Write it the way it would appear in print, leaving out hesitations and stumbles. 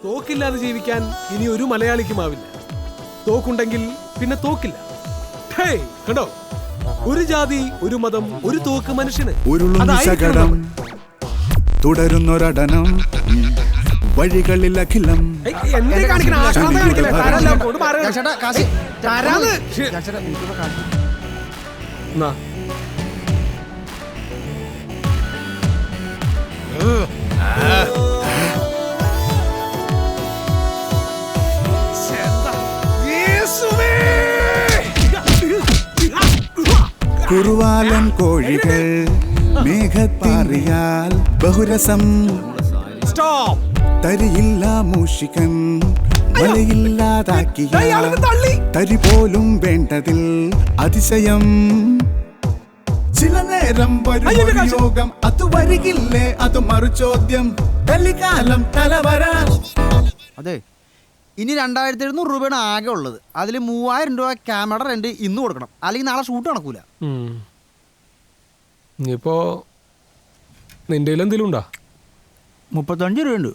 തോക്കില്ലാതെ ജീവിക്കാൻ ഇനി ഒരു മലയാളിക്കുമാവില്ല. തോക്കുണ്ടെങ്കിൽ പിന്നെ തോക്കില്ല. കണ്ടോ, ഒരു ജാതി, ഒരു മതം, ഒരു തോക്ക് മനുഷ്യന്. ഉരുളും തുടരുന്നൊരടനം വഴികളിൽ അഖിലം. കുറുവാലൻ കോഴികൾ മേഘത്താറിയാൽ ബഹുരസം തരിയില്ല മൂഷികൻ മലയില്ലാതാക്കിയ തരി പോലും വേണ്ടതിൽ അതിശയം. ചില നേരം വരും യോഗം, അത് വരികില്ലേ അത് മറുചോദ്യം. കലികാലം തലവരാൻ. അതെ, ഇനി 2700 രൂപയാണ് ആകെ ഉള്ളത്. അതിൽ 3000 രൂപ ക്യാമറ റെന്റ് ഇന്ന് കൊടുക്കണം, അല്ലെങ്കിൽ നാളെ ഷൂട്ട് നടക്കൂല. ഇനിയിപ്പോ നിന്റെ എന്തെങ്കിലും ഉണ്ടോ? 35 രൂപയുണ്ട്.